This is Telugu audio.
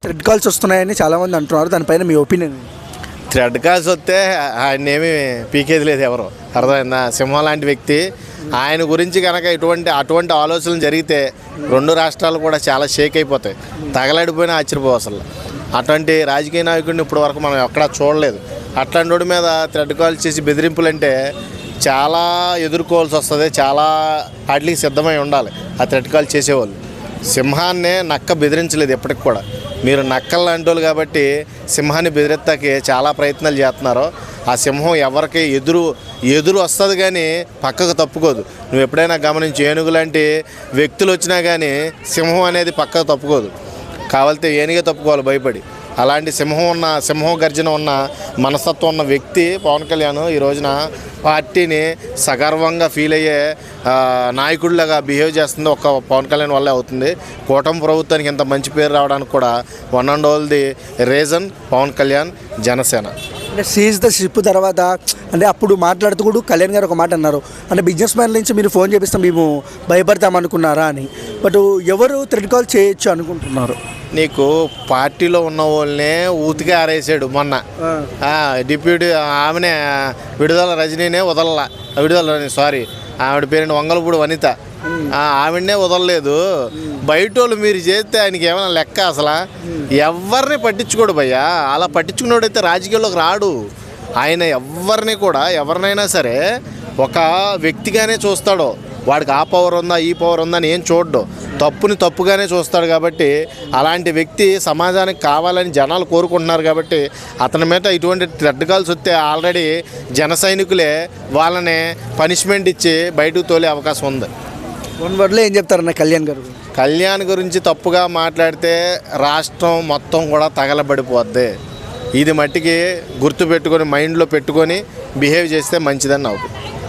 థ్రెడ్ కాల్స్ వస్తున్నాయని చాలామంది అంటున్నారు, దానిపైన మీ ఒపీనియన్? థ్రెడ్ కాల్స్ వస్తే ఆయన ఏమి పీకేది లేదు ఎవరు, అర్థమైందా? సింహం లాంటి వ్యక్తి, ఆయన గురించి కనుక అటువంటి ఆలోచనలు జరిగితే రెండు రాష్ట్రాలు కూడా చాలా షేక్ అయిపోతాయి, తగలడిపోయినా ఆశ్చర్యపో అసలు. అటువంటి రాజకీయ నాయకుడిని ఇప్పటి వరకు మనం ఎక్కడా చూడలేదు. అట్లాంటి వాడి మీద థ్రెడ్ కాల్స్ చేసి బెదిరింపులు అంటే చాలా ఎదుర్కోవాల్సి వస్తుంది, చాలా వాటికి సిద్ధమై ఉండాలి ఆ థ్రెడ్ కాల్ చేసేవాళ్ళు. సింహాన్నే నక్క బెదిరించలేదు ఎప్పటికి కూడా. మీరు నక్కలు లాంటి వాళ్ళు కాబట్టి సింహాన్ని బెదిరెత్తాకి చాలా ప్రయత్నాలు చేస్తున్నారు. ఆ సింహం ఎవరికి ఎదురు వస్తుంది కానీ పక్కకు తప్పుకోదు. నువ్వు ఎప్పుడైనా గమనించి, ఏనుగు లాంటి వ్యక్తులు వచ్చినా కానీ సింహం అనేది పక్కకు తప్పుకోదు, కావాలితే ఏనుగే తప్పుకోవాలి భయపడి. అలాంటి సింహం గర్జన ఉన్న మనస్తత్వం ఉన్న వ్యక్తి పవన్ కళ్యాణ్ ఈ రోజున పార్టీని సగర్వంగా ఫీల్ అయ్యే నాయకుడిలాగా బిహేవ్ చేస్తుంది ఒక్క పవన్ కళ్యాణ్ వల్లే అవుతుంది. కూటమి ప్రభుత్వానికి ఇంత మంచి పేరు రావడానికి కూడా one and all the reason Pawan Kalyan, Janasena. అంటే సీజ్ ద షిప్ తర్వాత అంటే అప్పుడు మాట్లాడుతూ కూడా కళ్యాణ్ గారు ఒక మాట అన్నారు, అంటే బిజినెస్ మ్యాన్ నుంచి మీరు ఫోన్ చేపిస్తాం మేము భయపడతాం అనుకున్నారా అని. బట్ ఎవరు థ్రెడ్ కాల్ చేయొచ్చు అనుకుంటున్నారు? నీకు పార్టీలో ఉన్న వాళ్ళనే ఊతిగా ఆరేసాడు మొన్న డిప్యూటీ ఆమెనే, విడుదల రజనీనే ఆవిడ పేరు వంగలపూడి వనిత, ఆవిడనే వదలలేదు. బయట వాళ్ళు మీరు చేస్తే ఆయనకి ఏమైనా లెక్క? అసలు ఎవరిని పట్టించుకోడు భయ్యా. అలా పట్టించుకున్నోడైతే రాజకీయాల్లోకి రాడు. ఆయన ఎవరినైనా సరే ఒక వ్యక్తిగానే చూస్తాడు. వాడికి ఆ పవర్ ఉందా ఈ పవర్ ఉందా అని ఏం చూడ్డు, తప్పుని తప్పుగానే చూస్తాడు. కాబట్టి అలాంటి వ్యక్తి సమాజానికి కావాలని జనాలు కోరుకుంటున్నారు. కాబట్టి అతని మీద ఇటువంటి థ్రెడ్ కాల్స్ వస్తే ఆల్రెడీ జన సైనికులే వాళ్ళని పనిష్మెంట్ ఇచ్చి బయటకు తోలే అవకాశం ఉంది. వన్ వర్డ్లో ఏం చెప్తారన్న కళ్యాణ్ గురించి తప్పుగా మాట్లాడితే రాష్ట్రం మొత్తం కూడా తగలబడిపోద్ది. ఇది మట్టికి గుర్తుపెట్టుకొని మైండ్లో పెట్టుకొని బిహేవ్ చేస్తే మంచిదని నాకు.